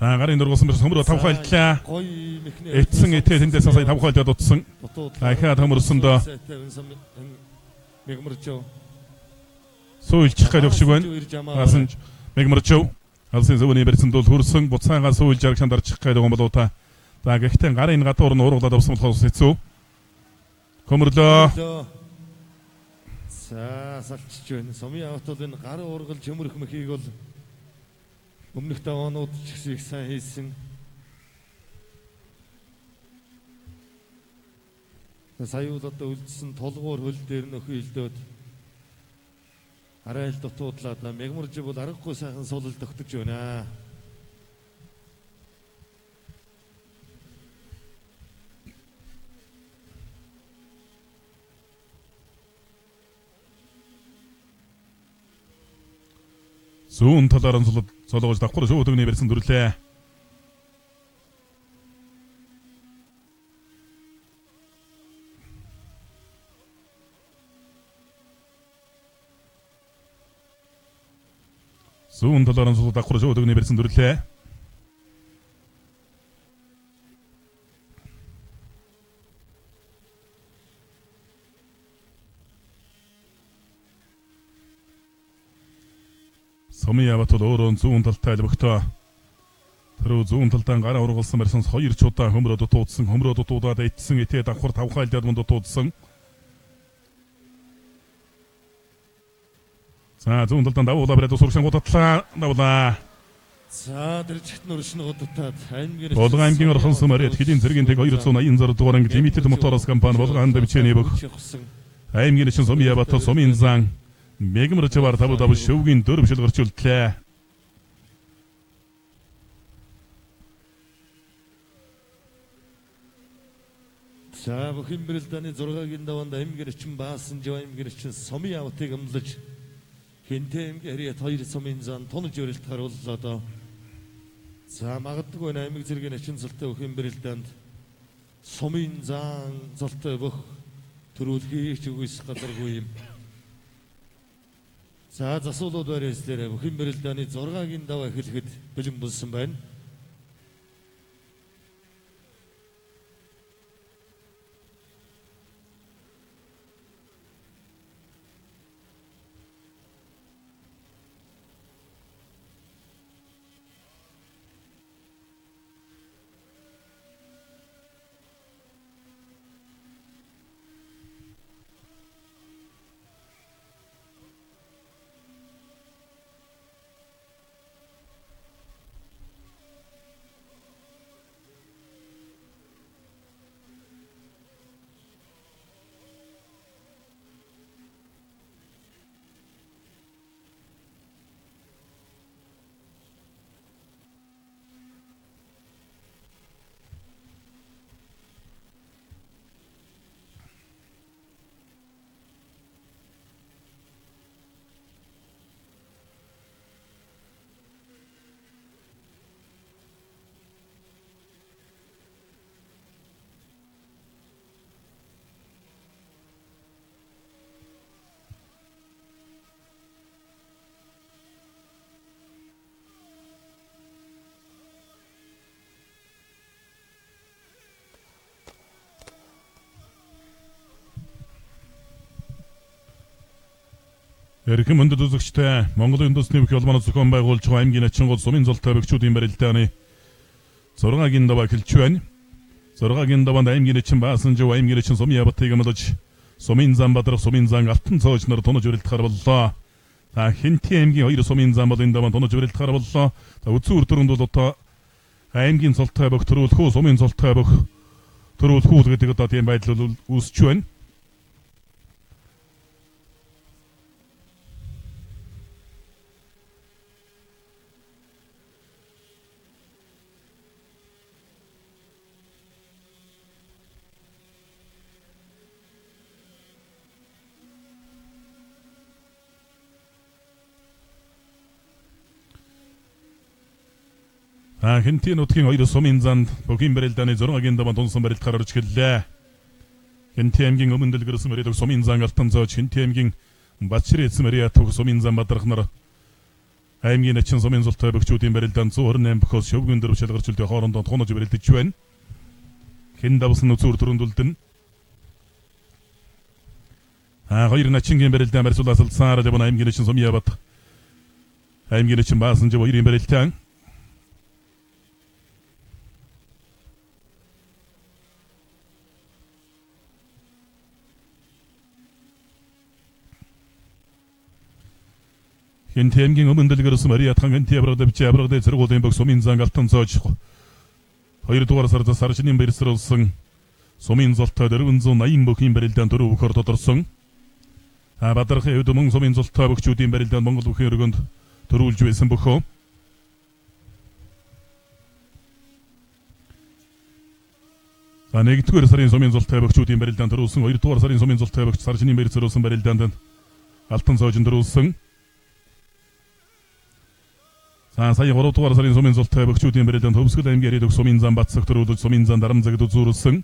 За гарын дургуулсан бэрс хөмрөө тавхайлтлаа. Эцсэн этээ тэндээс сая тавхайлаад утсан. Ахаад хөмөрсөндөө Мегмөрчөө суулчих гэж өгшиг байна. Асан Мегмөрчөө алсын зөвний бэрсэн дул хөрсөн буцаагаа суулж аргашан дарчих гэдэг юм болоо та. За гэхдээ гарын гадуур нь урагдлаад авсан болохоос хэцүү. Хөмөрлөө. За салчиж байна. Сумын авт бол энэ гарын ургалж хөмөрөх мөхийг бол өмнөх даваанууд ч гэсэн их сайн хийсэн. Саяуд одоо үлдсэн толгуур хөл дээр нөхөөлдөд арай л дутуудлаад мегмөрж бол аргагүй сайхан суулал тогтож байна. Зүүн талаар нь солоож давхар шуудгны бэрсэн дүрлээ. Зүүн талаар нь солоож давхар шуудгны бэрсэн дүрлээ. Сумын авт бол өөрөө зүүн талтай лөвхтөө. Тэр зүүн талдаа гараа ургалсан барьсан хоёр чудаа хөмрөө дутуудсан, хөмрөө дутуудаад эцсэн этээ давхар тавхайлдаад мөн дутуудсан. За зүүн талдаа давуулаа бариад сургасан гутатлаа давуулаа. За дэржигт нүршин гутатаад аймгийн Болгон аймгийн орхон сумарт хэдийн зэргийн тэг 286 дугаар анги лимитэд моторос компани болгонд бичээний бүх. Аймгийн чин сумын авт сумын зан Мегмөрчөөр тавуу шөвгийн дөрвшил гарч үлдлээ. За бүхэн бэрэлдэний 6-гийн даваанд аймгийн чин баасан жив аймгийн чин сумын автыг амлаж хинтээ аймгийн хэриэт 2 сумын зан тунаж өрөлт харууллаа. За магадгүй аймаг зэргийн чин цолтой бүхэн бэрэлдэнд сумын зан цолтой бүх төрүүлхийч үгүйс гадаргүй юм. За засуулууд барьслаарэ бүхэн бэрэлдэний 6-гийн даваа эхлэхэд бэлэн болсон байна. Эрхэм өндөд үзэгчтэй Монголын үндэсний бүх улманы зохион байгуулж байгаа аймгийн ачин гол сумын золтой бэгчүүдийн барилдааны 6-гийн даваа эхэлж байна. 6-гийн даваанд аймгийн ачин баасан жив аймгийн ачин сумын явтыг амлаж сумын зам бадрах сумын зан алтан цоож нар тунаж өрөлдөхөр боллоо. Та хинти аймгийн 2 сумын зам болын даваа тунаж өрөлдөхөр боллоо. Та үзүүр төрөнд бол одоо аймгийн золтой бүх төрүүлхүү сумын золтой бүх төрүүлхүү гэдэг одоо тийм байдал үүсч байна. Хинти нутгийн 2 сумын занд бүхэн барилдааны 6-гийн даваа тунсан барилт гарч гэлээ. Хинти аймгийн өмнө дэлгэрсэн мөрөдөг сумын зан алтан зоож Хинти аймгийн Бачир эзэн мөрийн атуг сумын зан бадрах нар аймгийн ачин сумын зултай бөхчүүдийн барилдаанд 128 бөхөөс шөвгөн дөрөв шалгарч үлдээ хоорондоо тунаж барилдаж байна. Хэн давсан үзүүр төрөндөлдөн. Хоёр начингийн барилдаан барьсуулаас алсаар левон аймгийн ачин сумьябат. аймгийн ачин баасан жив хоёрын барилдаан. Хинтэмгийн өмнө дэлгэрсэн Мариа ТангийнЯбрагдэвчЯбрагдэв зэргуулын бог сумын зан алтан цоож 2 дугаар сард сарчны бэрсрүүлсэн сумын золтой 480 бүхийн барилдаан дөрөв бөхөр тодорсон. Бадархын хувьд мөн сумын золтой бөхчүүдийн барилдаан Монгол бүхийн өргөнд төрүүлж байсан бөхөө. Нэгдүгээр сарын сумын золтой бөхчүүдийн барилдаан төрүүлсэн 2 дугаар сарын сумын золтой бөхч сарчны бэрсрүүлсэн барилдаанд алтан цоожин төрүүлсэн. Сая 3 дугаар сарын сумын зултай бөхчүүдийн барилдаанд Төвсгөл аймгийн ирээдүйг сумын зам батсах төрүүлж сумын зан дарамзагд үзүүлсэн.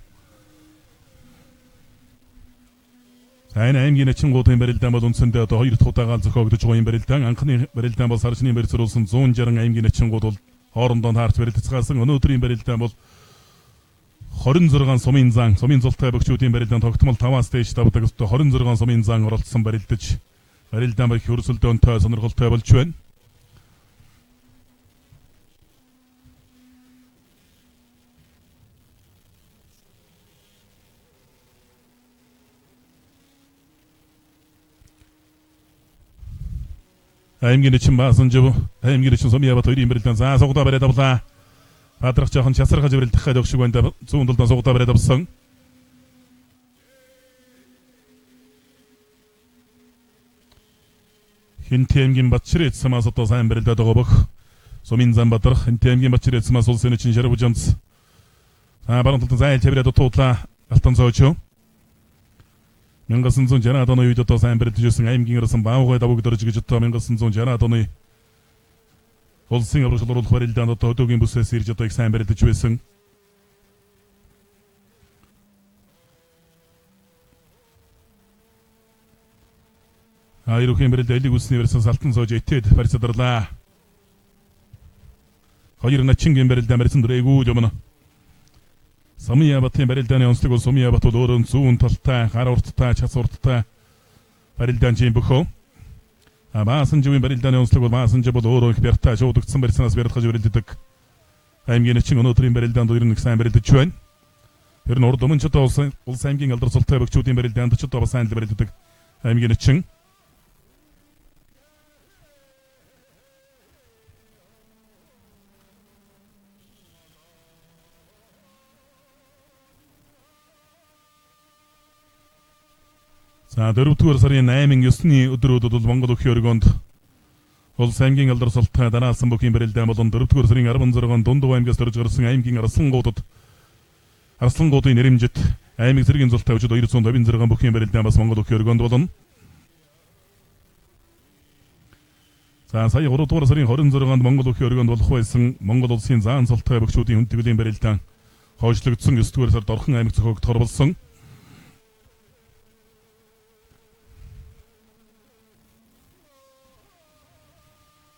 Сайн аймгийн ачингуудын барилдаан бол үндсэндээ одоо 2 дахь удаага зохиогдож байгаа юм барилдаан. Анхны барилдаан бол сарчны бэрсрүүлсэн 160 аймгийн ачингууд бол хоорондоо таарч барилдацгаасан. Өнөөдрийн барилдаан бол 26 сумын зан сумын зултай бөхчүүдийн барилдаан тогтмол 5-аас дээш давдаг 26 сумын зан оролцсон барилдаж барилдаан их хөрсөлдөөнтэй сонирхолтой болж байна. аймгийн ачин баасан жив аймгийн ачин сумьябат хоёрын барилдаан заа сугдаа бариад авлаа. Бадрах жоохон часархаж барилдах хаад өгшиг байна. Зүүн талдаа сугдаа бариад авсан. Хинтэмгийн Батчирэт самаас одоо сайн барилдаад байгаа бөх. Сумын зам бадрах Хинтэмгийн Батчирэт самаас улсын ачин шарав жамц. Баруун талдаа зай тавираад туудлаа алтан цоочоо. 1960 оны үед одоо сайн барилдаж байсан аймгийн ирсэн баавгай давагдорж гэж одоо 1960 оны улсын аврагчдад оруулах барилдаанд одоо өдөөгийн бүсээс ирж одоо их сайн барилдаж байсан. Айруухийн барилд элиг үсний барьсан салтан соож этэд барьцаадарлаа. Хоёр начингийн барилдаан барьсан дөрэгүү юмна. Сумьябатын барилдааны онцлог бол Сумьябат бол өөрөө зүүн талтай, гар урттай, час урттай барилдаан чинь бөхөө. Баасан живийн барилдааны онцлог бол баасан жив бол өөрөө их бяртай шуудагдсан барьсанаас бярдгаж барилддаг. Аймгийн ачин өнөөдрийн барилдаанд ер нь сайн барилдаж байна. Тэр нь урд өмнө ч одоо улс аймгийн алдар султай бөхчүүдийн барилдаанд ч одоо бас сайн барилддаг аймгийн ачин. За 4-р сарын 8-9-ний өдрүүдэд бол Монгол бүхийн өргөнд улс аймгийн алдар султай дараалсан бүхийн барилдаан болон 4-р сарын 16-нд Дундав аймгаас төрж гарсан аймгийн арслангуудын нэрэмжит аймаг зэргийн зултай өчид 256 бүхийн барилдаан бас Монгол бүхийн өргөнд болно. За сая 3-р сарын 26-нд Монгол бүхийн өргөнд болох байсан Монгол улсын заан султай бөхчүүдийн хүндэтгэлийн барилдаан хойшлогдсон 9-р сард Орхон аймаг зохиогд хорволсон.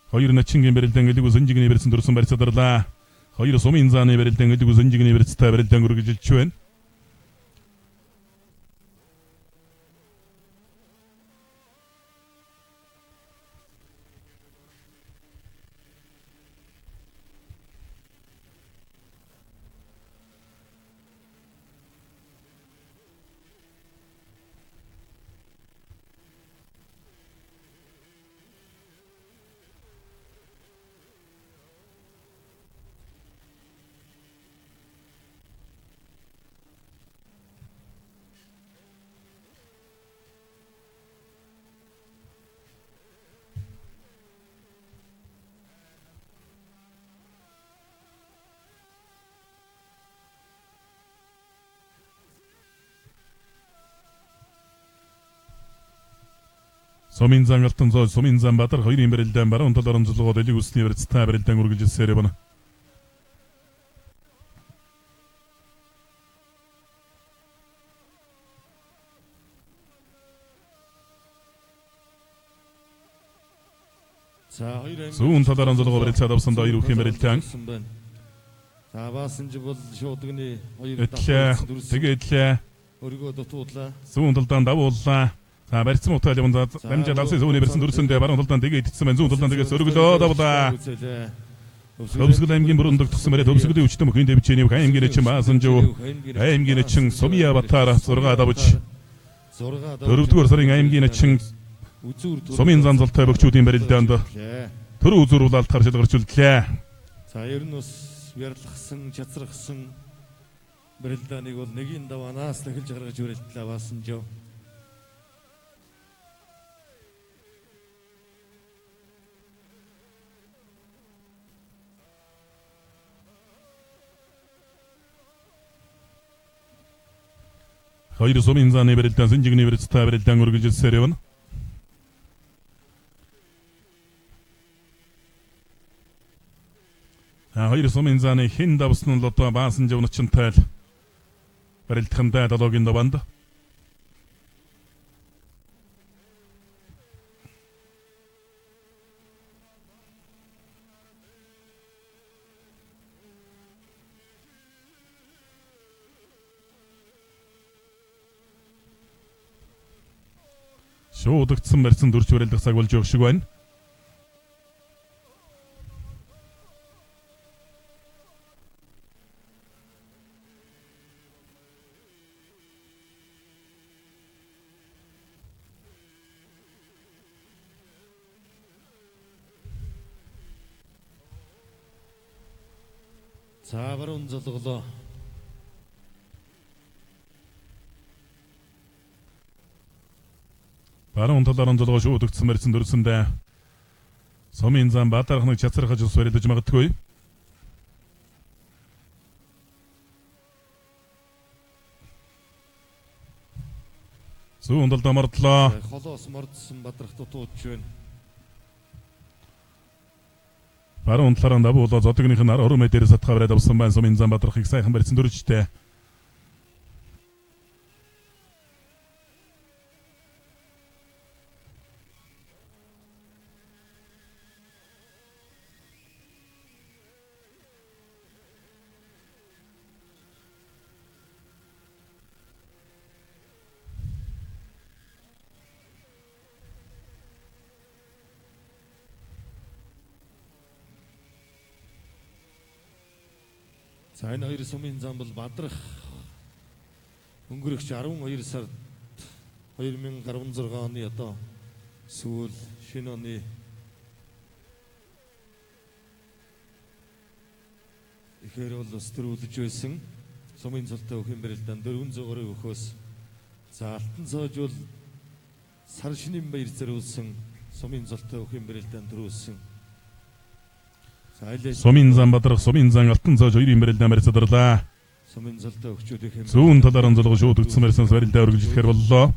Хоёр начингийн барилдаан элэг үсэнжигний барьсан дөрсөн барьцаадарлаа. Хоёр сумын зааны барилдаан элэг үсэнжигний барьцтай барилдаан үргэлжилж байна. Сумын зан алтан цоож сумын зан бадар хоёрын барилдаан баруун талаар онцлогоод элэг үсний барьцтай барилдаан үргэлжилсээр байна. За хоёр аймгийн Зүүн талаар онцлогоо барилцаад авсан да хоёр бүхэн барилтаан. За баасан ч бол шуудганы хоёр Эдлээ. Тэгээд өргөө дутуудлаа. зүүн талдаа давууллаа. За барьцсан утаа явсан дамжаад алсын зүүнний барьсан дүрсэндээ баруун талдаа тэгээд итсэн байна. Зүүн талдаа тэгээд сөргөлөө давлаа. Төвсгөл аймгийн бүр өндөгдсөн мөрөд төвсгөлийн өчтөн бүхэн дэвчээний аймгийн чин баасан жоо. Аймгийн чин Сумия Батара 6 давж. 4-р сарын аймгийн чин Сумын занзалтай бөгчүүдийн барилдаанд төр үзүүрүүлэлт харж гарч үлдлээ. За ер нь бас ярилцсан, чацрахсан барилдааныг бол нэгийн даваанаас дахилж гаргаж өрөлтлөө баасан жоо. Хоёр Сумын зааны барилдаан Синжигний барилцтай барилдаан үргэлжилсээр явна. Хоёр Сумын зааны хэн давсан л одоо баасан жавнчантай барилдахандаа далоогийн даванд. Шуудагдсан барьсан дүрч барилдах цаг болж явах шиг байна. За баруун золголоо. Баруун талаар онцлогоо шуудагдсан барьсан дүрсэндээ Сумын зам Баатархныг чацрахаж ус барилдаж магадгүй. Зүүн талд амардлаа. Холоос мордсон бадрах дутууч байна. Баруун талаар давуулаа зодогных нь 10 метрээс атгаа бариад авсан байна. Сумын зам Баатархыг сайхан барьсан дүрчтэй. За энэ хоёр Сумын зам бол бадрах өнгөрөх 12 сард 2016 оны одоо сүүл шинэ оны ихэр бол ус төрүүлж байсан Сумын цолтой өхөн барилдаан 400 өхөөс за алтан цоож бол сар шинийн баяр зориулсан Сумын цолтой өхөн барилдаан төрүүлсэн. Сумын зам Бадрах Сумын зам алтан цоож хоёрын барилдаан барьцаадарлаа. Сумын цолтой өхчүүдийн зүүн талаар онцлогоо шуудагдсан барьсан барилдаа үргэлжлэхээр боллоо.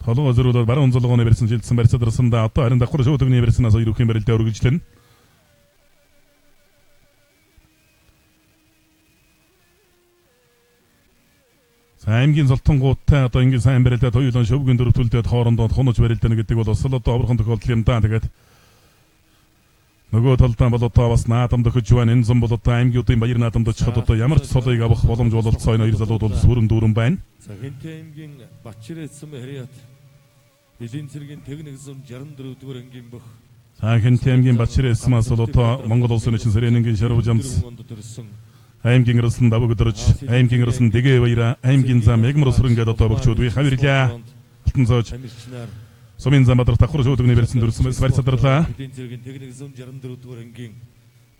Толгой зөрүүлээд баруун онцлогооны барьсан шилжсэн барьцаадарсан да одоо харин давхар шуудагны барьсанаас хоёр өхөн барилдаа үргэлжлэнэ. Аймгийн золтонгуудтай одоо ингэ сайн барилдаад хоёулаа шөвгөн дөрөвтүүлдээд хоорондоо хунаж барилдана гэдэг бол бас л одоо аврахын тохиолдол юм да. Тэгээд нөгөө талдаа бол одоо бас наадамд өгч байна. Энэ зам бол одоо аймгуудын баяр наадамд очиход одоо ямар ч цолыг авах боломж бололцоо энэ хоёр залууд бол сүрэн дүүрэн байна. За Хэнтэй аймгийн Бачирээцэм Хариат Бэлэн цэргийн техник зам 64 дугаар ангийн бөх. За Хэнтэй аймгийн Бачирээцмээс бол одоо Монгол улсын эчин сэрэнгийн шарвж амс аймгийн рэлсэн давг өдөрж аймгийн рэлсэн дэгээ баяра аймгийн зам ягмар сүрэнгээд одоо бөгчүүд үе хавирлаа. Алтан цоож Сумын зам Бадрах давхар шуудагны барьсан дүрсмэс барьцаадарлаа. Бэлэн цэргийн техник зам 64 дугаар ангийн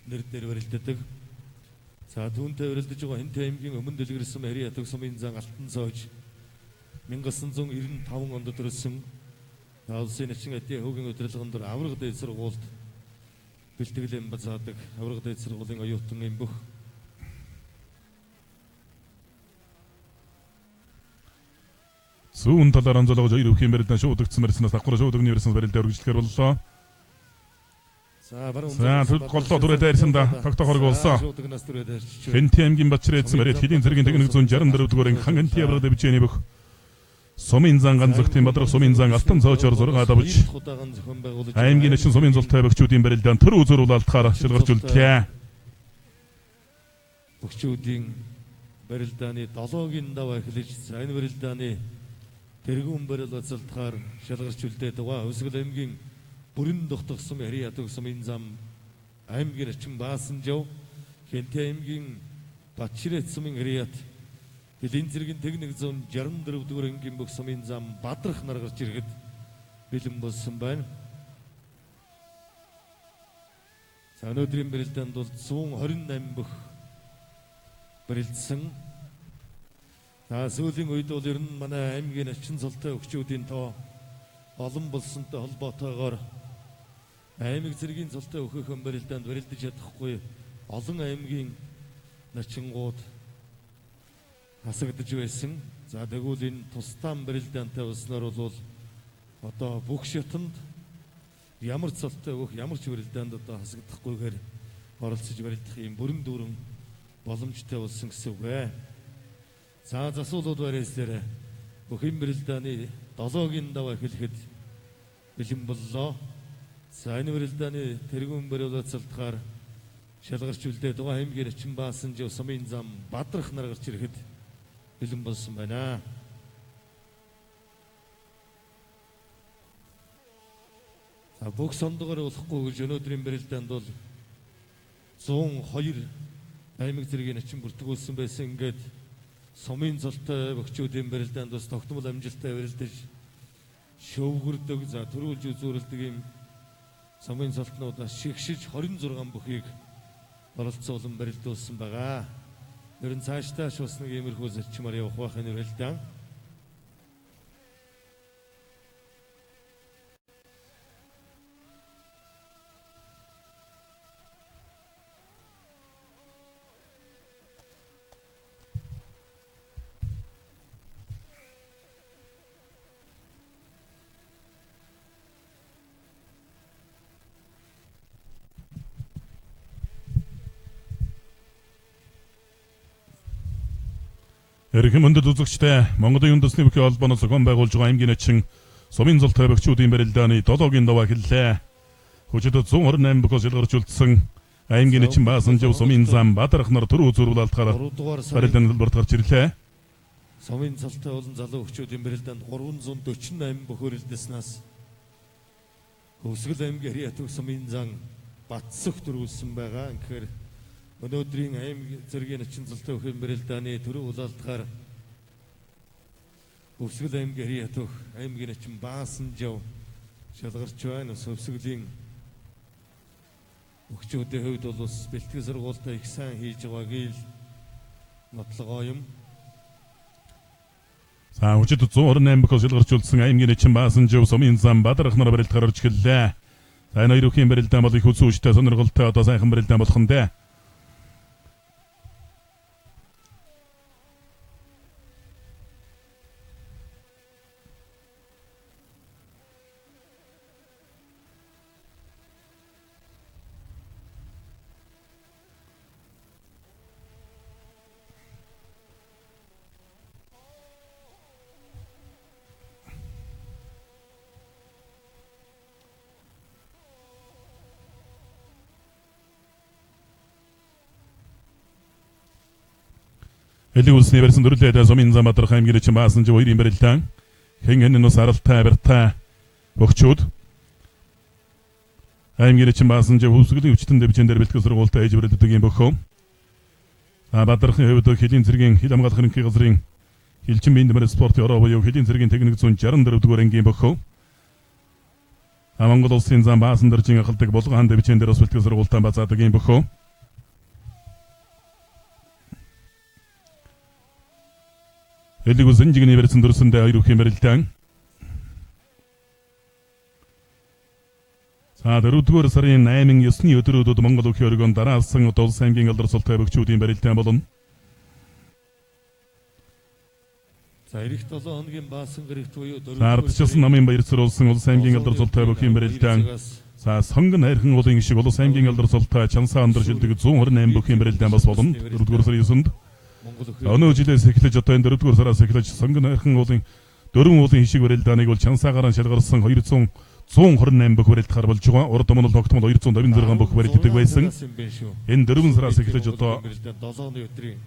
нэр дээр барилддаг. За түүнтэй барилдаж байгаа Хэнтэй аймгийн өмнө дэлгэрсэн Хариат Сумын зам алтан цоож 1995 онд төрсөн улсын эчин эдийн хуугийн удирдлагын дор авраг дээд сургуульд бэлтгэлэн бацаадаг авраг дээд сургуулийн оюутан юм бүх. Зүүн талаар онцлогоо хоёр өхөн барилдаан шуудагдсан барьснаас давхар шуудагны барьсан барилдаа үргэлжлэхээр боллоо. За баруун голлоо түрээд дайрсан да тогтохорг болсон. Хэнтэй аймгийн Бачирээцэм Хариат Хэдийн цэргийн техник зүүн 64 дугаар анги Хангэнти авраг дэвжээний бүх Сумын зан ганцхан Бадрах сумын зан алтан цоочор зураг адавж аймгийн эчин сумын зултай бөхчүүдийн барилдаан төр үзүүр улаалтахаар шилгарч үлдлээ. Бөхчүүдийн барилдааны 7-гийн даваа эхлэж энэ барилдааны тэргүүн барил ацалтахаар шалгарч үлдээд байгаа. Өсгөл аймгийн бүрэн дохтох сум Хариатог сумын зам аймгийн эчин Баасанжав Хэнтэй аймгийн Батширет сумын Хариат Элийн зэргийн техник зон 64 дугаар ангийн бүх сумын зам Бадрах нар гарч ирэхэд бэлэн болсон байна. За өнөөдрийн барилдаанд бол 128 бүх барилдсан. За сүүлийн үед бол ер нь манай аймгийн ачин золтой өгчүүдийн тоо олон болсонтой холбоотойгоор аймаг зэргийн золтой өгөхөн барилдаанд барилдаж чадахгүй олон аймгийн начингууд хасагдж байсан. За тэгвэл энэ тусдаан барилдаантай болсноор бол одоо бүх шатанд ямар ч золтой өгөх ямар ч барилдаанд одоо хасагдахгүйгээр оролцож барилдах юм бүрэн дүүрэн боломжтой болсон гэсэн үг ээ. За засуулууд барьсаар бүх юм барилдааны 7-гийн даваа эхлэхэд бэлэн боллоо. За энэ барилдааны тэргүүн барил ацалтахаар шалгарч үлдээд байгаа аймгийн эчин Баасанжав сумын зам Бадрах нар гарч ирэхэд бэлэн болсон байна. За бүх сондогоор болохгүй гэж өнөөдрийн барилдаанд бол 102 аймаг зэргийн ачин бүртгүүлсэн байсан. Ингээд сумын золтой бөхчүүдийн барилдаанд бас тогтмол амжилттай барилдаж шөвгөрдөг, за төрүүлж үзүүлдэг юм сумын золтнуудаас шигшиж 26 бүхийг оролцуулан барилдуулсан байгаа. Ер нь цаашдаа бас нэг иймэрхүү зарчмаар явах байх энэ барилдаан. Эрхэм өндөд үзэгчтэй Монголын үндэсний бүхий холбооноос зохион байгуулж байгаа аймгийн эчин сумын золтой бөхчүүдийн барилдааны 7-гийн даваа эхэллээ. Хүчихэд 128 бүхэл шалгарч үлдсэн аймгийн эчин Баасанжав сумын зам Бадрах нар төр үзүүрлалтахаар барилдааны талбарт гарч ирлээ. Сумын золтой олон залуу бөхчүүдийн барилдаанд 348 бүхэл үлдсэнээс Өсгөл аймгийн Хариатог сумын зам Батсөх төрүүлсэн байгаа. Инхээр өнөөдрийн аймаг зэргийн ачин золтой өгөхөн барилдааны төрөв улаалтахаар Өсгөл аймгийн Хариатог аймгийн ачин Баасанжав шалгарч байна. Өсгөлийн өгчүүдийн хувьд бол бас бэлтгэл сургуультай их сайн хийж байгааг л нотлогоо юм. За хүчихэд 128 бүхэл шалгарч үлдсэн аймгийн эчин Баасанжав сумын зам Бадрах нар барилдахаар орж эхэллээ. За энэ хоёр бүхийн барилдаан бол их үзүүштэй сонирхолтой одоо сайхан барилдаан болох нь дээ. Элийн улсны барьсан дөрүлээд сумын зам Бадрах аймгийн эчин Баасанжав хоёрын барилдаан хэн нус аралтай барьтай бөхчүүд аймгийн эчин Баасанжав Өсгөлийн өвчтөн дэвжэндэр бэлтгэл сургуультай ээж барилддаг юм бөхөө. Бадрахын хувьд хэлийн зэргийн хил хамгаалах ерөнхий газрын хилчин биеийн дэвмэр спортын ороо буюу хэлийн зэргийн техник 164 дугаар ангийн бөхөө. Монгол улсын зам Баасан дэржин ахалдаг булган дэвжэндэр бас бэлтгэл сургуультай бацаадаг юм бөхөө. Элийн улсын жигний барьсан дөрсөндөө хоёр бүхийн барилдаан. За 4-р сарын 8-9-ний өдрүүдэд Монгол өхий оргион дараалсан улс аймгийн алдар султай бөхчүүдийн барилдаан болно. За эх 7 хоногийн Баасан гэрэгт буюу 4-р намын баяр сурулсан улс аймгийн алдар султай бүхийн барилдаан. За сонгон хайрхан уулын шиг улс аймгийн алдар султай чансаа андар шилдэг 128 бүхийн барилдаан бас болно. 4-р сарын 9-нд Өнөө жилээс эхлэж одоо энэ 4-р сараас эхлэж сонгон хайрхан уулын дөрвөн уулын хишиг барилдааныг бол чансаагаар шалгарсан 128 бүх барилд гарбалж байгаа. Урд өмнө тогтмол 256 бүх барилддаг байсан. Энэ 4 сараас эхлэж одоо 7-ны өдрийн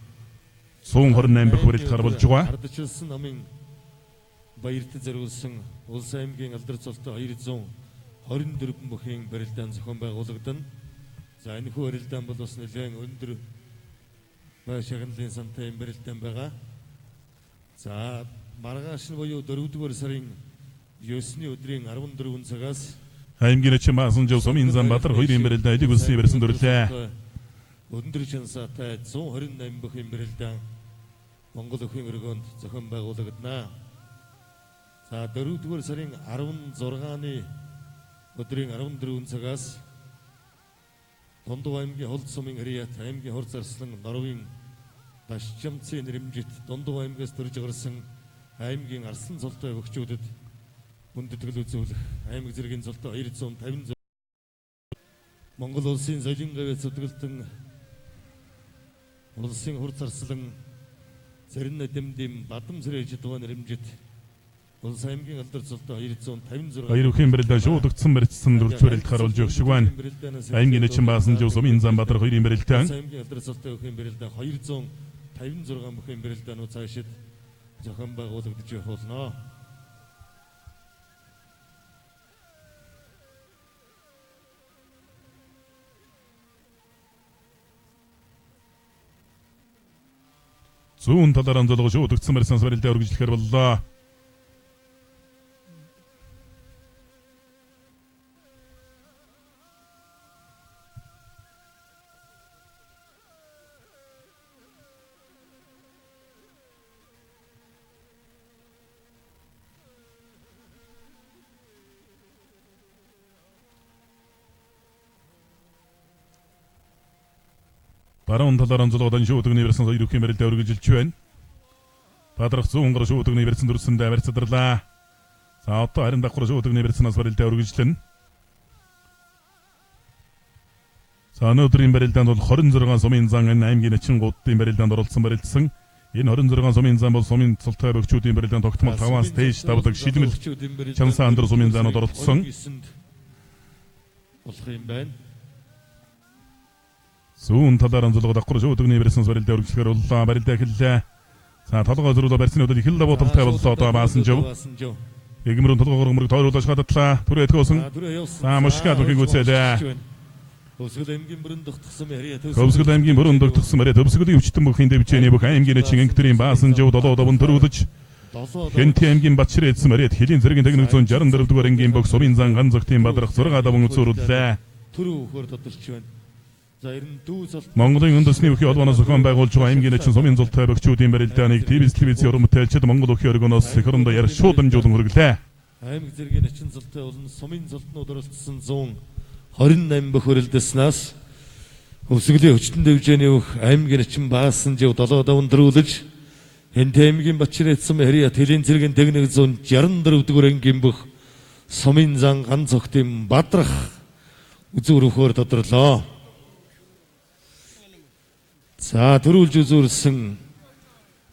128 бүх барилд гарбалж байгаа. ардчилсан намын баярт зориулсан улс аймгийн алдар цолтой 224 бүхийн барилдаан зохион байгуулагдана. За энэ хүү барилдаан бол бас нэлээд өндөр бай шагналын сантай барилдаан байгаа. За маргааш нь буюу 4-р сарын 9-ны өдрийн 14 цагаас аймгийн эчин Маасанжав Сумын Замбатар хоёрын барилдаан элэг үсний барьсан дүрлээ. өндөр чансаатай 128 бүхийн барилдаан Монгол өхийн өргөнд зохион байгуулагдана. За 4-р сарын 16-ны өдрийн 14 цагаас Дундав аймгийн Холд сумын Хариат аймгийн Хор зарслан Норвын Дашчамцын нэрэмжит Дундав аймгаас төрж гарсан аймгийн Арслан цолтой хөгчүүдэд хүндэтгэл үзүүлэх аймаг зэргийн цолтой 250 Монгол улсын соёлын гавьяас зүтгэлтэн улсын Хор зарслан Зэрэн эдэмдэм Бадам сэрэж дуун нэрэмжит улс аймгийн алдар цолтой 256 Хоёр бүхийн барилдаан шуудагдсан барьсан дүрж барилд харуулж өгөх шиг байна. Аймгийн эчин Маасанжав Сумын Замбатар хоёрын барилдаан аймгийн алдар цолтой бүхийн барилдаан 256 бүхийн барилдаанууд цаашид зохион байгуулагдаж явах болно. зүүн талаар амжилт шуудагдсан барьсан барилдаан үргэлжлэхээр боллоо. Баруун талаар амжилттай шуудагны барьсан хоёр бүхийн барилдаан үргэлжилж байна. Бадрах зүүн гар шуудагны барьсан дүрсэндээ барьцадлаа. За одоо харин давхар шуудагны барьснаас барилдаан үргэлжлэнэ. За өнөөдрийн барилдаанд бол 26 сумын зан аймгийн эчин гуудын барилдаанд оролцсон барилдсан. Энэ 26 сумын зан бол сумын цолтой бөгчүүдийн барилдаанд тогтмол 5-аас дээш давдаг шилмэл чанса андар сумын заанууд оролцсон. Болох юм байна. Зүүн талаар амжилт давхар шуудагны барьсан барилдаан үргэлжлэхээр боллоо. Барилдаа эхэллээ. За толгой зөрүүлээ барьсны өдөр ихэл давуудалтай боллоо. Одоо Маасанжав Эгмэрэн толгойгоор мөрөг тойруулж хадтлаа. Түрээ тгөөсөн. За мушгад бүхийг үзээлээ. Төвсгөл аймгийн бүрэн догтгсон Хариат Төвсгөл аймгийн бүрэн догтгсон Хариат Төвсгөлийн өвчтөн бүхийн дэвжээний бүх аймгийн эчин ангитрийн Маасанжав 7 төрүүлж Хэнти аймгийн Батшир эдсэн Хариат Хэлийн зэргийн техник 164 дугаар ангийн бүх сумын зан ган зөгтийн Бадрах 6 даван үзүүллээ. Төрөө хөр тодорч байна. За 92 Монголын үндэсний өхий холбооноос зохион байгуулж байгаа аймгийн эчин сумын зултай бөгчүүдийн барилдааныг телевизийн өрөмтөлчд Монгол өхий өргөнөөс сөхөрөндө яр шууд дамжуулан хүргэлээ. аймаг зэргийн эчин зултай болон сумын зултнууд оролцсон 128 бүх барилдаснаас өвсгөлийн хүчтэн дэвжээний бүх аймгийн эчин Маасанжав 7 даван төрүүлж Хэнти аймгийн Батшир эдсэн Хариат Хэлийн зэргийн техник 164 дугаар ангийн бүх сумын зан ган зөгтийн Бадрах үзүүрөхөөр тодорлоо. За төрүүлж үзүүлсэн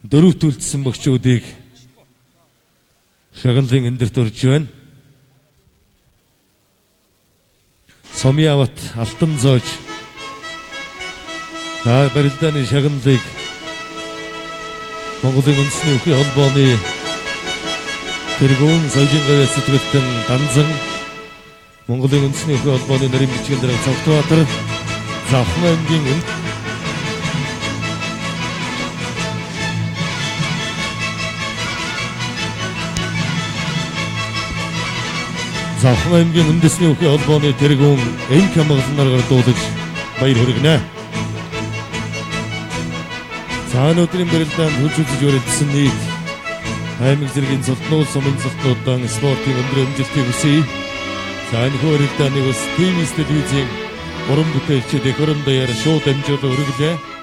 дөрөвтүүлсэн бөгчүүдийг шагналын эндэрт орж байна. Сумьяват алтан зоож барилдааны шагналыг Монголын үндэсний өхий холбооны тэргүүн соёлын гавьяас зүтгэлтэн Данзан Монголын үндэсний өхий холбооны нарийн бичгэн дээр Цогтбаатар Завхан аймгийн Завхан аймгийн үндэсний өхий холбооны тэргүүн энх хамгаалнаар гардуулж баяр хүргэнэ. За өнөөдрийн барилдаанд хөлжүүлж өрөлдсөн нийт аймаг зэргийн цолтнууд сумын цолтнуудаа спортын өндөр амжилтыг хүсье. За энэ барилдааныг бас ТV телевизийн уран бүтээлчид эх орондоо яар шууд дамжуулан өргөлээ.